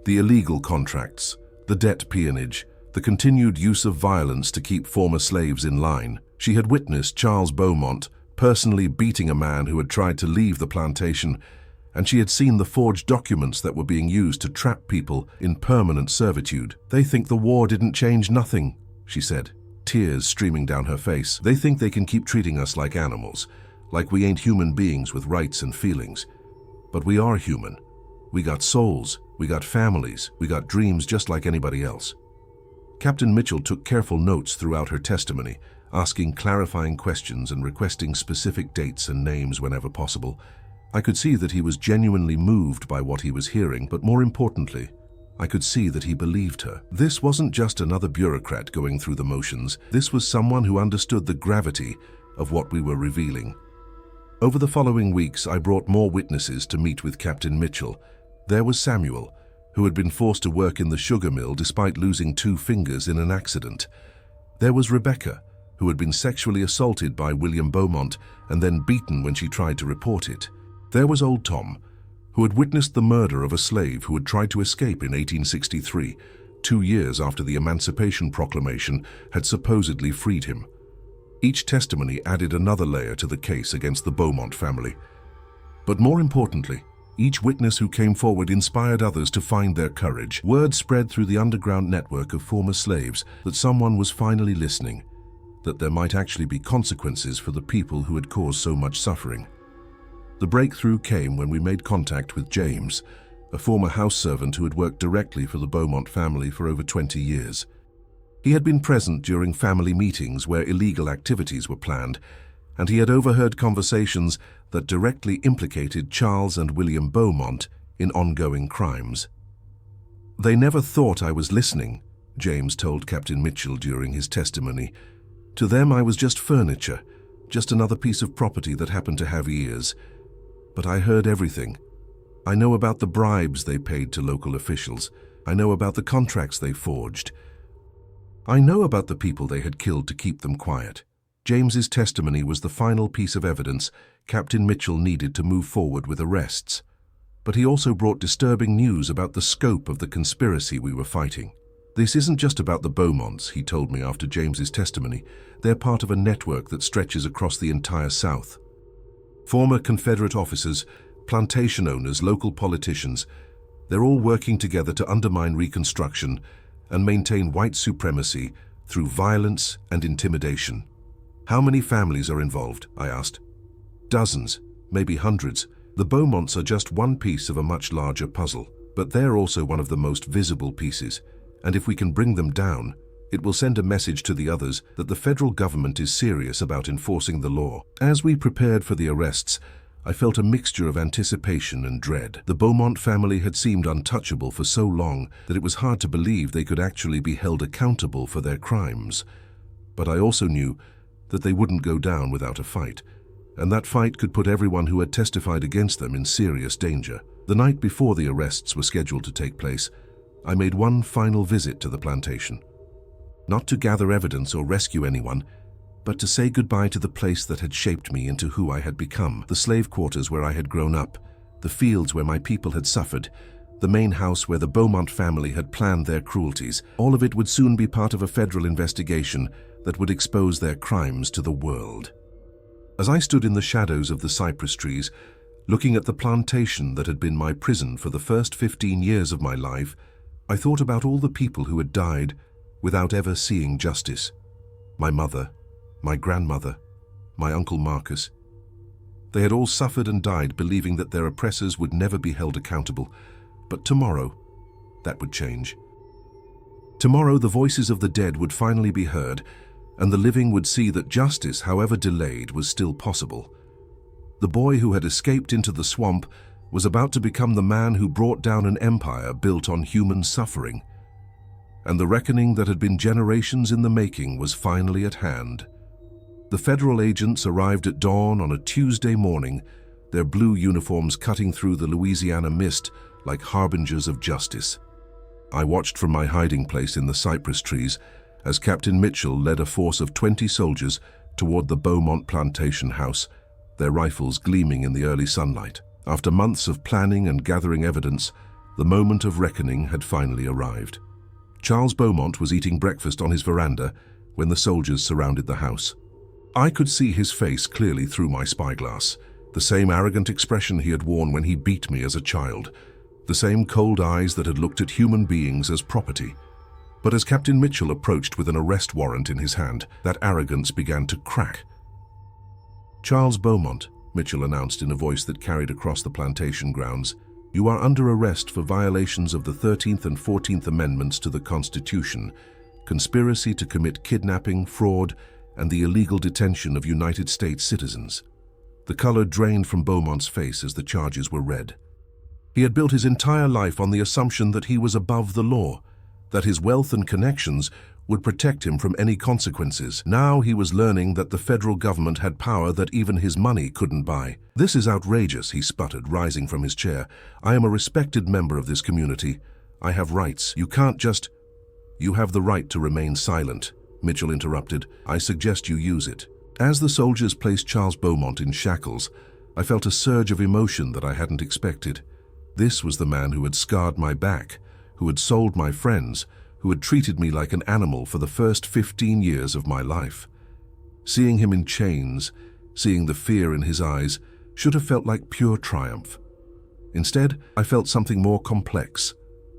the illegal contracts, the debt peonage, the continued use of violence to keep former slaves in line. She had witnessed Charles Beaumont personally beating a man who had tried to leave the plantation, and she had seen the forged documents that were being used to trap people in permanent servitude. "They think the war didn't change nothing," she said, tears streaming down her face. "They think they can keep treating us like animals, like we ain't human beings with rights and feelings. But we are human. We got souls, we got families, we got dreams just like anybody else." Captain Mitchell took careful notes throughout her testimony, asking clarifying questions and requesting specific dates and names whenever possible. I could see that he was genuinely moved by what he was hearing, but more importantly, I could see that he believed her. This wasn't just another bureaucrat going through the motions. This was someone who understood the gravity of what we were revealing. Over the following weeks, I brought more witnesses to meet with Captain Mitchell. There was Samuel, who had been forced to work in the sugar mill despite losing 2 fingers in an accident. There was Rebecca, who had been sexually assaulted by William Beaumont and then beaten when she tried to report it. There was old Tom, who had witnessed the murder of a slave who had tried to escape in 1863, 2 years after the Emancipation Proclamation had supposedly freed him. Each testimony added another layer to the case against the Beaumont family. But more importantly, each witness who came forward inspired others to find their courage. Word spread through the underground network of former slaves that someone was finally listening, that there might actually be consequences for the people who had caused so much suffering. The breakthrough came when we made contact with James, a former house servant who had worked directly for the Beaumont family for over 20 years. He had been present during family meetings where illegal activities were planned, and he had overheard conversations that directly implicated Charles and William Beaumont in ongoing crimes. "They never thought I was listening," James told Captain Mitchell during his testimony. "To them I was just furniture, just another piece of property that happened to have ears. But I heard everything. I know about the bribes they paid to local officials. I know about the contracts they forged. I know about the people they had killed to keep them quiet." James's testimony was the final piece of evidence Captain Mitchell needed to move forward with arrests. But he also brought disturbing news about the scope of the conspiracy we were fighting. "This isn't just about the Beaumonts," he told me after James's testimony. "They're part of a network that stretches across the entire South. Former Confederate officers, plantation owners, local politicians, they're all working together to undermine Reconstruction and maintain white supremacy through violence and intimidation." "How many families are involved?" I asked. "Dozens, maybe hundreds. The Beaumonts are just one piece of a much larger puzzle, but they're also one of the most visible pieces. And if we can bring them down, it will send a message to the others that the federal government is serious about enforcing the law." As we prepared for the arrests, I felt a mixture of anticipation and dread. The Beaumont family had seemed untouchable for so long that it was hard to believe they could actually be held accountable for their crimes. But I also knew that they wouldn't go down without a fight, and that fight could put everyone who had testified against them in serious danger. The night before the arrests were scheduled to take place, I made one final visit to the plantation. Not to gather evidence or rescue anyone, but to say goodbye to the place that had shaped me into who I had become. The slave quarters where I had grown up, the fields where my people had suffered, the main house where the Beaumont family had planned their cruelties. All of it would soon be part of a federal investigation that would expose their crimes to the world. As I stood in the shadows of the cypress trees, looking at the plantation that had been my prison for the first 15 years of my life, I thought about all the people who had died without ever seeing justice. My mother, my grandmother, my Uncle Marcus. They had all suffered and died believing that their oppressors would never be held accountable. But tomorrow, that would change. Tomorrow, the voices of the dead would finally be heard, and the living would see that justice, however delayed, was still possible. The boy who had escaped into the swamp was about to become the man who brought down an empire built on human suffering. And the reckoning that had been generations in the making was finally at hand. The federal agents arrived at dawn on a Tuesday morning, their blue uniforms cutting through the Louisiana mist like harbingers of justice. I watched from my hiding place in the cypress trees as Captain Mitchell led a force of 20 soldiers toward the Beaumont plantation house, their rifles gleaming in the early sunlight. After months of planning and gathering evidence, the moment of reckoning had finally arrived. Charles Beaumont was eating breakfast on his veranda when the soldiers surrounded the house. I could see his face clearly through my spyglass, the same arrogant expression he had worn when he beat me as a child, the same cold eyes that had looked at human beings as property. But as Captain Mitchell approached with an arrest warrant in his hand, that arrogance began to crack. "Charles Beaumont," Mitchell announced in a voice that carried across the plantation grounds, "you are under arrest for violations of the 13th and 14th Amendments to the Constitution, conspiracy to commit kidnapping, fraud, and the illegal detention of United States citizens." The color drained from Beaumont's face as the charges were read. He had built his entire life on the assumption that he was above the law, that his wealth and connections would protect him from any consequences. Now he was learning that the federal government had power that even his money couldn't buy. "This is outrageous," he sputtered, rising from his chair. "I am a respected member of this community. I have rights. You can't just—" "You have the right to remain silent," Mitchell interrupted. "I suggest you use it." As the soldiers placed Charles Beaumont in shackles, I felt a surge of emotion that I hadn't expected. This was the man who had scarred my back, who had sold my friends, who had treated me like an animal for the first 15 years of my life. Seeing him in chains, seeing the fear in his eyes, should have felt like pure triumph. Instead, I felt something more complex,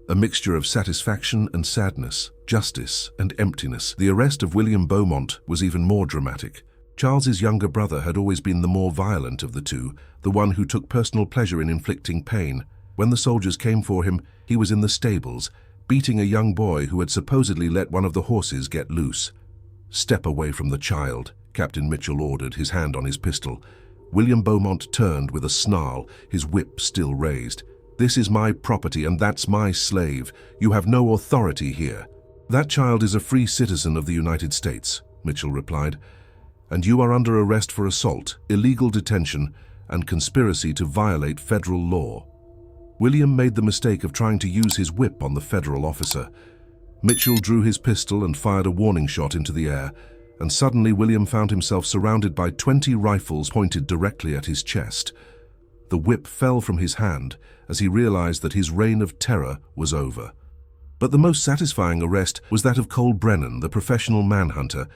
a mixture of satisfaction and sadness, justice and emptiness. The arrest of William Beaumont was even more dramatic. Charles's younger brother had always been the more violent of the two, the one who took personal pleasure in inflicting pain. When the soldiers came for him, he was in the stables, beating a young boy who had supposedly let one of the horses get loose. "Step away from the child," Captain Mitchell ordered, his hand on his pistol. William Beaumont turned with a snarl, his whip still raised. "This is my property and that's my slave. You have no authority here." "That child is a free citizen of the United States," Mitchell replied, "and you are under arrest for assault, illegal detention, and conspiracy to violate federal law." William made the mistake of trying to use his whip on the federal officer. Mitchell drew his pistol and fired a warning shot into the air, and suddenly William found himself surrounded by 20 rifles pointed directly at his chest. The whip fell from his hand as he realized that his reign of terror was over. But the most satisfying arrest was that of Cole Brennan, the professional manhunter,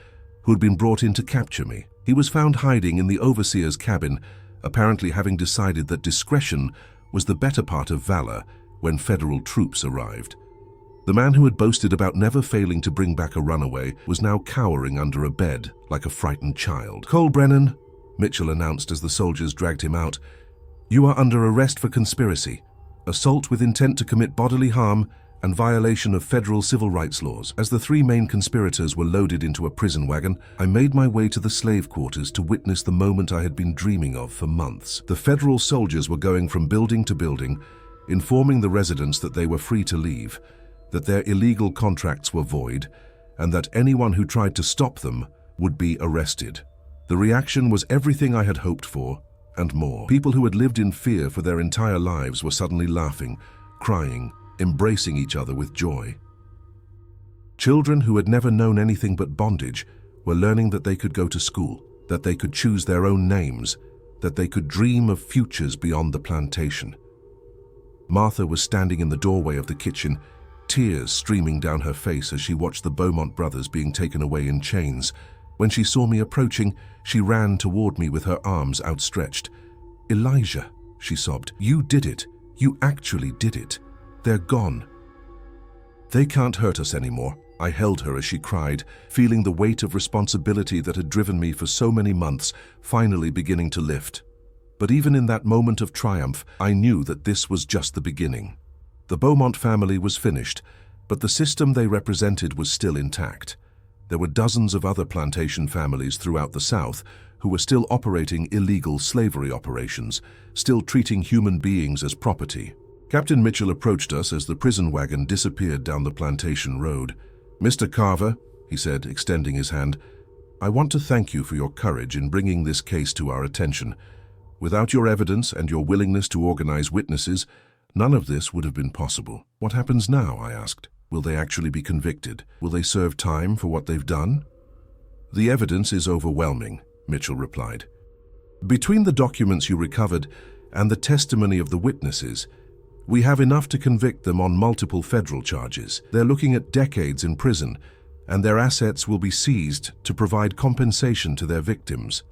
who had been brought in to capture me. He was found hiding in the overseer's cabin, apparently having decided that discretion was the better part of valor when federal troops arrived. The man who had boasted about never failing to bring back a runaway was now cowering under a bed like a frightened child. "Cole Brennan," Mitchell announced as the soldiers dragged him out, "you are under arrest for conspiracy, assault with intent to commit bodily harm, and violation of federal civil rights laws." As the three main conspirators were loaded into a prison wagon, I made my way to the slave quarters to witness the moment I had been dreaming of for months. The federal soldiers were going from building to building, informing the residents that they were free to leave, that their illegal contracts were void, and that anyone who tried to stop them would be arrested. The reaction was everything I had hoped for, and more. People who had lived in fear for their entire lives were suddenly laughing, crying, embracing each other with joy. Children who had never known anything but bondage were learning that they could go to school, that they could choose their own names, that they could dream of futures beyond the plantation. Martha was standing in the doorway of the kitchen, tears streaming down her face as she watched the Beaumont brothers being taken away in chains. When she saw me approaching, she ran toward me with her arms outstretched. "Elijah," she sobbed, "you did it. You actually did it. They're gone." "They can't hurt us anymore." I held her as she cried, feeling the weight of responsibility that had driven me for so many months finally beginning to lift. But even in that moment of triumph, I knew that this was just the beginning. The Beaumont family was finished, but the system they represented was still intact. There were dozens of other plantation families throughout the South who were still operating illegal slavery operations, still treating human beings as property. Captain Mitchell approached us as the prison wagon disappeared down the plantation road. "Mr. Carver," he said, extending his hand, "I want to thank you for your courage in bringing this case to our attention. Without your evidence and your willingness to organize witnesses, none of this would have been possible." "What happens now?" I asked. "Will they actually be convicted? Will they serve time for what they've done?" "The evidence is overwhelming," Mitchell replied. "Between the documents you recovered and the testimony of the witnesses, we have enough to convict them on multiple federal charges. They're looking at decades in prison, and their assets will be seized to provide compensation to their victims."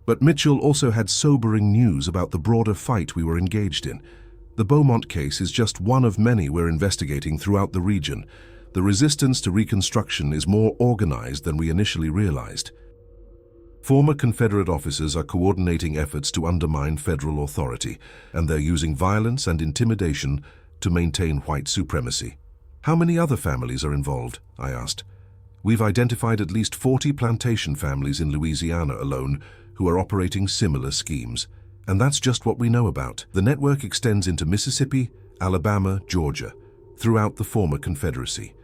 But Mitchell also had sobering news about the broader fight we were engaged in. The Beaumont case is just one of many we're investigating throughout the region. The resistance to Reconstruction is more organized than we initially realized. Former Confederate officers are coordinating efforts to undermine federal authority, and they're using violence and intimidation to maintain white supremacy. "How many other families are involved?" I asked. "We've identified at least 40 plantation families in Louisiana alone who are operating similar schemes. And that's just what we know about. The network extends into Mississippi, Alabama, Georgia, throughout the former Confederacy."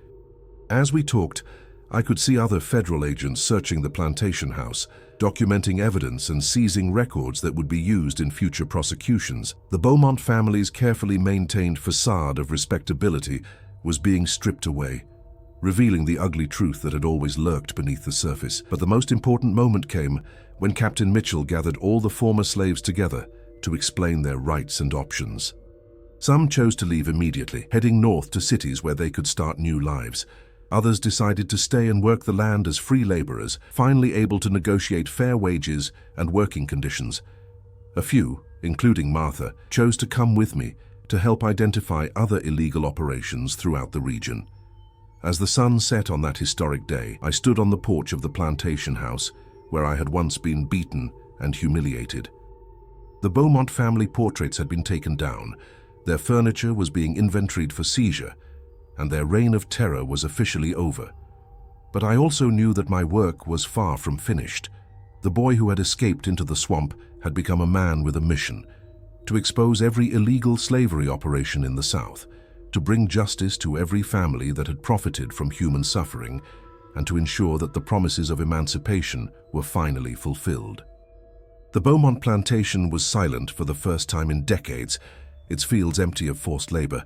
As we talked, I could see other federal agents searching the plantation house, documenting evidence and seizing records that would be used in future prosecutions. The Beaumont family's carefully maintained facade of respectability was being stripped away, revealing the ugly truth that had always lurked beneath the surface. But the most important moment came when Captain Mitchell gathered all the former slaves together to explain their rights and options. Some chose to leave immediately, heading north to cities where they could start new lives. Others decided to stay and work the land as free laborers, finally able to negotiate fair wages and working conditions. A few, including Martha, chose to come with me to help identify other illegal operations throughout the region. As the sun set on that historic day, I stood on the porch of the plantation house, where I had once been beaten and humiliated. The Beaumont family portraits had been taken down, their furniture was being inventoried for seizure, and their reign of terror was officially over. But I also knew that my work was far from finished. The boy who had escaped into the swamp had become a man with a mission: to expose every illegal slavery operation in the South, to bring justice to every family that had profited from human suffering, and to ensure that the promises of emancipation were finally fulfilled. The Beaumont plantation was silent for the first time in decades, its fields empty of forced labor,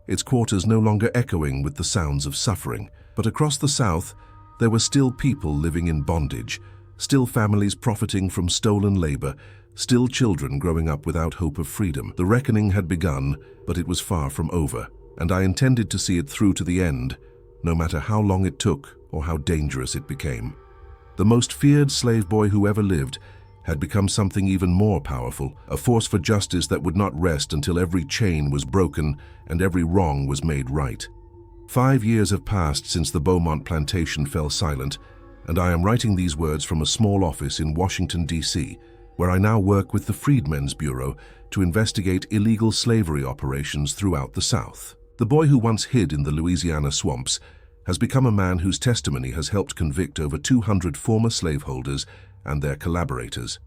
its quarters no longer echoing with the sounds of suffering. But across the South, there were still people living in bondage, still families profiting from stolen labor, still children growing up without hope of freedom. The reckoning had begun, but it was far from over, and I intended to see it through to the end, no matter how long it took or how dangerous it became. The most feared slave boy who ever lived had become something even more powerful, a force for justice that would not rest until every chain was broken and every wrong was made right. 5 years have passed since the Beaumont plantation fell silent, and I am writing these words from a small office in Washington, D.C., where I now work with the Freedmen's Bureau to investigate illegal slavery operations throughout the South. The boy who once hid in the Louisiana swamps has become a man whose testimony has helped convict over 200 former slaveholders and their collaborators.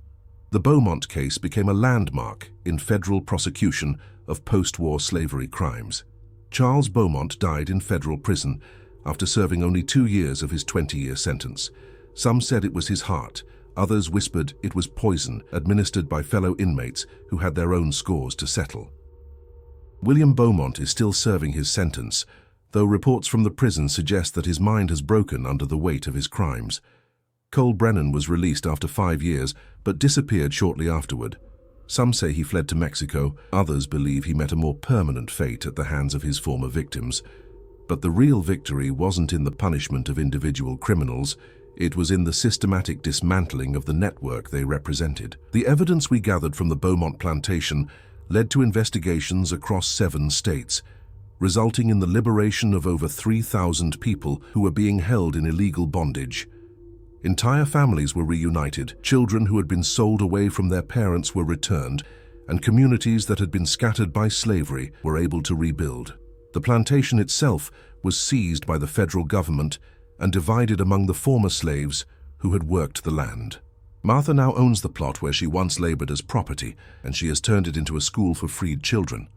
The Beaumont case became a landmark in federal prosecution of post-war slavery crimes. Charles Beaumont died in federal prison after serving only 2 years of his 20-year sentence. Some said it was his heart, others whispered it was poison administered by fellow inmates who had their own scores to settle. William Beaumont is still serving his sentence, though reports from the prison suggest that his mind has broken under the weight of his crimes. Cole Brennan was released after 5 years, but disappeared shortly afterward. Some say he fled to Mexico, others believe he met a more permanent fate at the hands of his former victims. But the real victory wasn't in the punishment of individual criminals, it was in the systematic dismantling of the network they represented. The evidence we gathered from the Beaumont plantation led to investigations across 7 states, resulting in the liberation of over 3,000 people who were being held in illegal bondage. Entire families were reunited, children who had been sold away from their parents were returned, and communities that had been scattered by slavery were able to rebuild. The plantation itself was seized by the federal government and divided among the former slaves who had worked the land. Martha now owns the plot where she once labored as property, and she has turned it into a school for freed children.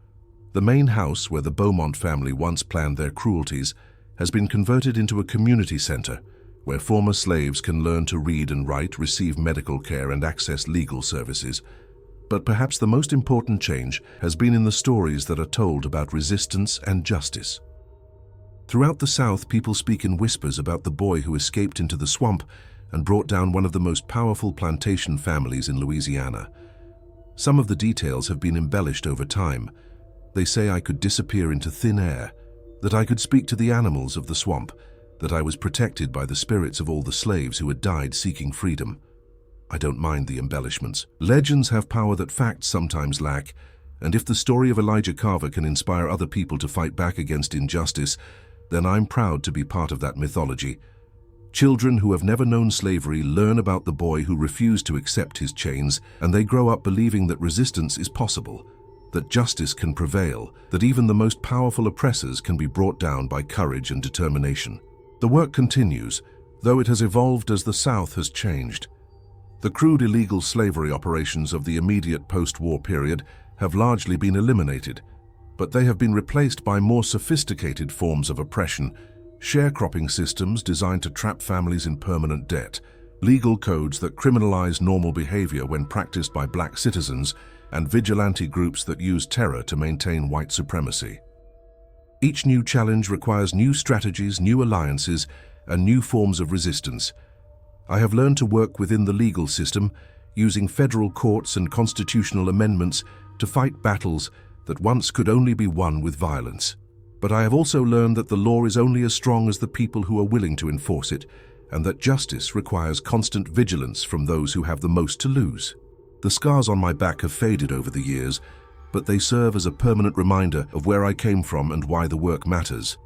The main house where the Beaumont family once planned their cruelties has been converted into a community center where former slaves can learn to read and write, receive medical care, and access legal services. But perhaps the most important change has been in the stories that are told about resistance and justice. Throughout the South, people speak in whispers about the boy who escaped into the swamp and brought down one of the most powerful plantation families in Louisiana. Some of the details have been embellished over time. They say I could disappear into thin air, that I could speak to the animals of the swamp, that I was protected by the spirits of all the slaves who had died seeking freedom. I don't mind the embellishments. Legends have power that facts sometimes lack, and if the story of Elijah Carver can inspire other people to fight back against injustice, then I'm proud to be part of that mythology. Children who have never known slavery learn about the boy who refused to accept his chains, and they grow up believing that resistance is possible, that justice can prevail, that even the most powerful oppressors can be brought down by courage and determination. The work continues, though it has evolved as the South has changed. The crude illegal slavery operations of the immediate post-war period have largely been eliminated, but they have been replaced by more sophisticated forms of oppression, sharecropping systems designed to trap families in permanent debt, legal codes that criminalize normal behavior when practiced by black citizens, and vigilante groups that use terror to maintain white supremacy. Each new challenge requires new strategies, new alliances, and new forms of resistance. I have learned to work within the legal system, using federal courts and constitutional amendments to fight battles that once could only be won with violence. But I have also learned that the law is only as strong as the people who are willing to enforce it, and that justice requires constant vigilance from those who have the most to lose. The scars on my back have faded over the years, but they serve as a permanent reminder of where I came from and why the work matters.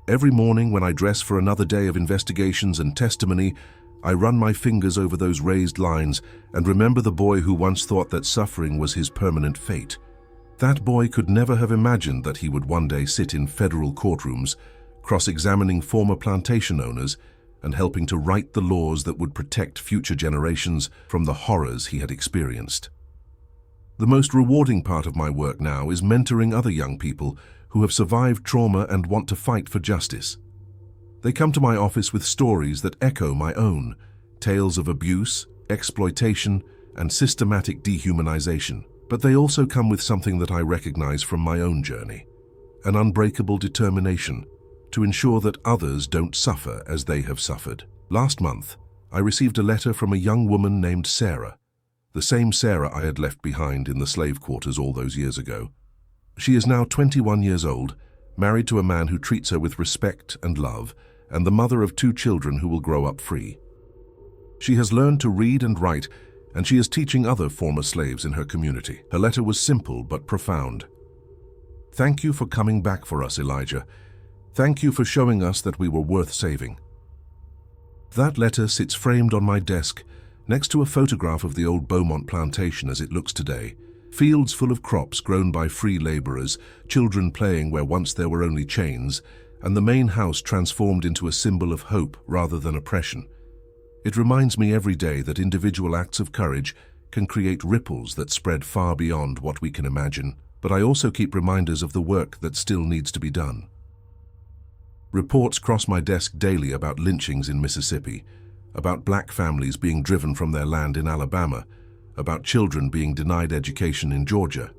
Every morning when I dress for another day of investigations and testimony, I run my fingers over those raised lines and remember the boy who once thought that suffering was his permanent fate. That boy could never have imagined that he would one day sit in federal courtrooms, cross-examining former plantation owners and helping to write the laws that would protect future generations from the horrors he had experienced. The most rewarding part of my work now is mentoring other young people who have survived trauma and want to fight for justice. They come to my office with stories that echo my own, tales of abuse, exploitation, and systematic dehumanization. But they also come with something that I recognize from my own journey, an unbreakable determination to ensure that others don't suffer as they have suffered. Last month, I received a letter from a young woman named Sarah, the same Sarah I had left behind in the slave quarters all those years ago. She is now 21 years old, married to a man who treats her with respect and love, and the mother of 2 children who will grow up free. She has learned to read and write, and she is teaching other former slaves in her community. Her letter was simple but profound. Thank you for coming back for us, Elijah. Thank you for showing us that we were worth saving. That letter sits framed on my desk next to a photograph of the old Beaumont plantation as it looks today. Fields full of crops grown by free laborers, children playing where once there were only chains, and the main house transformed into a symbol of hope rather than oppression. It reminds me every day that individual acts of courage can create ripples that spread far beyond what we can imagine, but I also keep reminders of the work that still needs to be done. Reports cross my desk daily about lynchings in Mississippi, about black families being driven from their land in Alabama, about children being denied education in Georgia.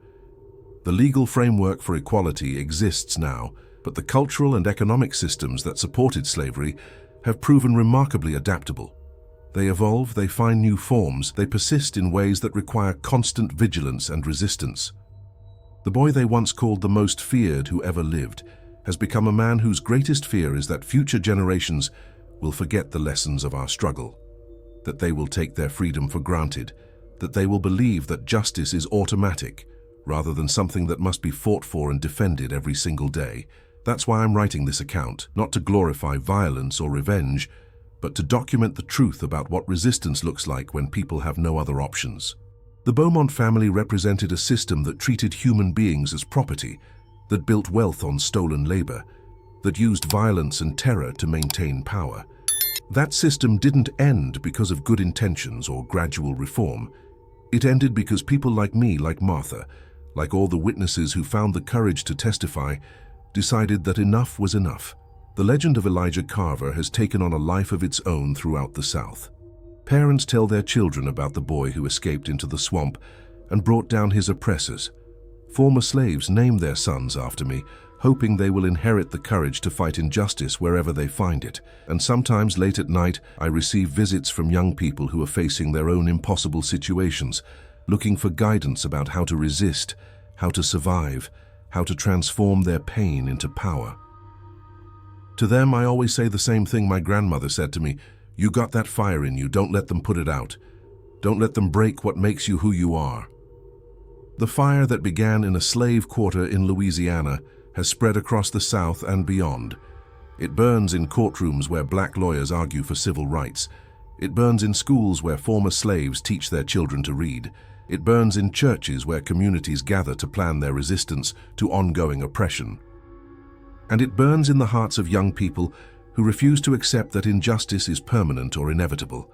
The legal framework for equality exists now, but the cultural and economic systems that supported slavery have proven remarkably adaptable. They evolve, they find new forms, they persist in ways that require constant vigilance and resistance. The boy they once called the most feared who ever lived has become a man whose greatest fear is that future generations will forget the lessons of our struggle, that they will take their freedom for granted, that they will believe that justice is automatic rather than something that must be fought for and defended every single day. That's why I'm writing this account, not to glorify violence or revenge, but to document the truth about what resistance looks like when people have no other options. The Beaumont family represented a system that treated human beings as property, that built wealth on stolen labor, that used violence and terror to maintain power. That system didn't end because of good intentions or gradual reform. It ended because people like me, like Martha, like all the witnesses who found the courage to testify, decided that enough was enough. The legend of Elijah Carver has taken on a life of its own throughout the South. Parents tell their children about the boy who escaped into the swamp and brought down his oppressors. Former slaves name their sons after me, hoping they will inherit the courage to fight injustice wherever they find it. And sometimes late at night, I receive visits from young people who are facing their own impossible situations, looking for guidance about how to resist, how to survive, how to transform their pain into power. To them, I always say the same thing my grandmother said to me: "You got that fire in you, don't let them put it out. Don't let them break what makes you who you are." The fire that began in a slave quarter in Louisiana has spread across the South and beyond. It burns in courtrooms where black lawyers argue for civil rights. It burns in schools where former slaves teach their children to read. It burns in churches where communities gather to plan their resistance to ongoing oppression. And it burns in the hearts of young people who refuse to accept that injustice is permanent or inevitable.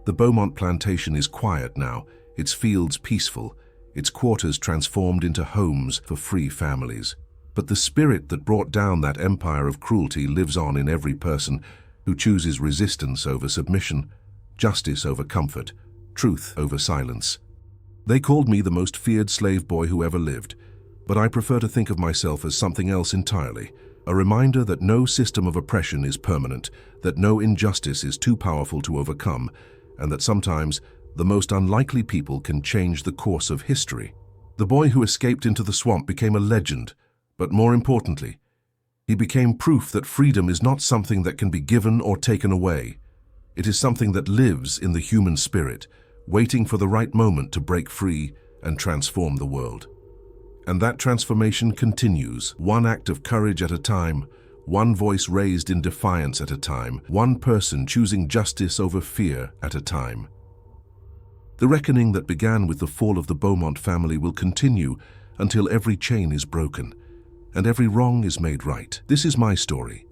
The Beaumont plantation is quiet now, its fields peaceful, its quarters transformed into homes for free families. But the spirit that brought down that empire of cruelty lives on in every person who chooses resistance over submission, justice over comfort, truth over silence. They called me the most feared slave boy who ever lived, but I prefer to think of myself as something else entirely, a reminder that no system of oppression is permanent, that no injustice is too powerful to overcome, and that sometimes the most unlikely people can change the course of history. The boy who escaped into the swamp became a legend, but more importantly, he became proof that freedom is not something that can be given or taken away. It is something that lives in the human spirit, waiting for the right moment to break free and transform the world. And that transformation continues, one act of courage at a time, one voice raised in defiance at a time, one person choosing justice over fear at a time. The reckoning that began with the fall of the Beaumont family will continue until every chain is broken and every wrong is made right. This is my story,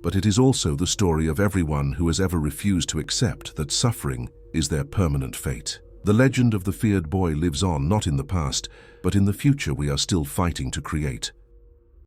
but it is also the story of everyone who has ever refused to accept that suffering is their permanent fate. The legend of the feared boy lives on, not in the past, but in the future we are still fighting to create.